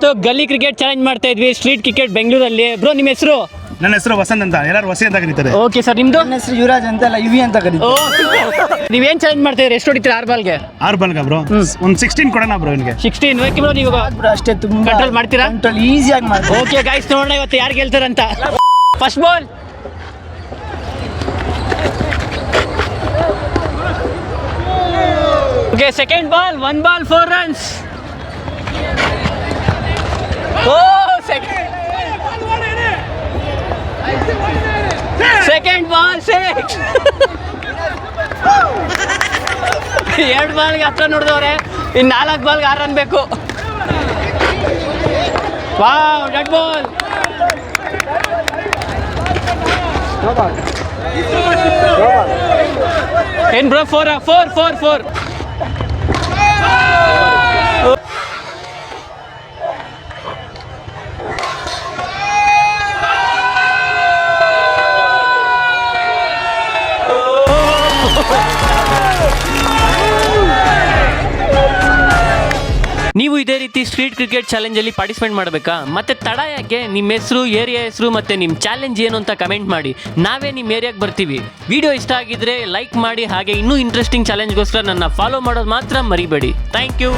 ಇವತ್ತು ಗಲ್ಲಿ cricket challenge ಮಾಡ್ತಾ ಇದ್ವಿ, ಸ್ಟ್ರೀಟ್ ಕ್ರಿಕೆಟ್ ಬೆಂಗಳೂರಲ್ಲಿ. ಬ್ರೋ ನಿಮ್ಮ ಹೆಸರು? ನನ್ನ ಹೆಸರು ವಸಂತ್ ಅಂತ, ಎಲ್ಲರೂ ವಸಿ ಅಂತ ಕರೀತಾರೆ. ಓಕೆ ಸರ್, ನಿಮ್ದು? ನನ್ನ ಹೆಸರು ಯುವರಾಜ್ ಅಂತ, ಅಲ್ಲ ಯುವಿ ಅಂತ ಕರೀತಾರೆ. ನೀವೇನ್ ಚಾಲೆಂಜ್ ಮಾಡ್ತಾ ಇದ್ರಿ? ಎಷ್ಟು ಹೊಡಿತೀರಾ 6 ಬಾಲ್ಗೆ? 6 ಬಾಲ್ಗ ಬ್ರೋ ಒಂದು 16 ಕೊಡೋಣ ಬ್ರೋ ಇವನಿಗೆ. 16 ಓಕೆ ಬ್ರೋ. ನೀವು ಬ್ರೋ ಅಷ್ಟೇ, ತುಂಬಾ ಕಂಟ್ರೋಲ್ ಮಾಡ್ತೀರಾ? ಕಂಟ್ರೋಲ್ ಈಸಿಯಾಗಿ ಮಾಡ್ತೀವಿ. ಓಕೆ ಗೈಸ್, ನೋಡೋಣ ಇವತ್ತು ಯಾರು ಗೆಲ್ತಾರಂತ. First ball. Okay, second ball. 1 ball 4 runs. ಓ ಸೆಕೆಂಡ್ ಬಾಲ್ 6. 2 ಬಾಲ್ಗೆ 10 ನೋಡಿದವ್ರೆ, ಇನ್ನು 4 ಬಾಲ್ಗೆ 6 ರನ್ ಬೇಕು. Wow, dead ball. ಏನ್ ಬ್ರೋ? 4. ನೀವು ಇದೇ ರೀತಿ ಸ್ಟ್ರೀಟ್ ಕ್ರಿಕೆಟ್ ಚಾಲೆಂಜಲ್ಲಿ ಪಾರ್ಟಿಸಿಪೇಟ್ ಮಾಡಬೇಕಾ? ಮತ್ತೆ ತಡ ಯಾಕೆ? ನಿಮ್ಮ ಹೆಸರು, ಏರಿಯಾ ಹೆಸರು ಮತ್ತು ನಿಮ್ಮ ಚಾಲೆಂಜ್ ಏನು ಅಂತ ಕಮೆಂಟ್ ಮಾಡಿ, ನಾವೇ ನಿಮ್ಮ ಏರಿಯಾಗೆ ಬರ್ತೀವಿ. ವಿಡಿಯೋ ಇಷ್ಟ ಆಗಿದ್ರೆ ಲೈಕ್ ಮಾಡಿ, ಹಾಗೆ ಇನ್ನೂ ಇಂಟ್ರೆಸ್ಟಿಂಗ್ ಚಾಲೆಂಜ್ಗೋಸ್ಕರ ನನ್ನ ಫಾಲೋ ಮಾಡೋದು ಮಾತ್ರ ಮರಿಬೇಡಿ. Thank you.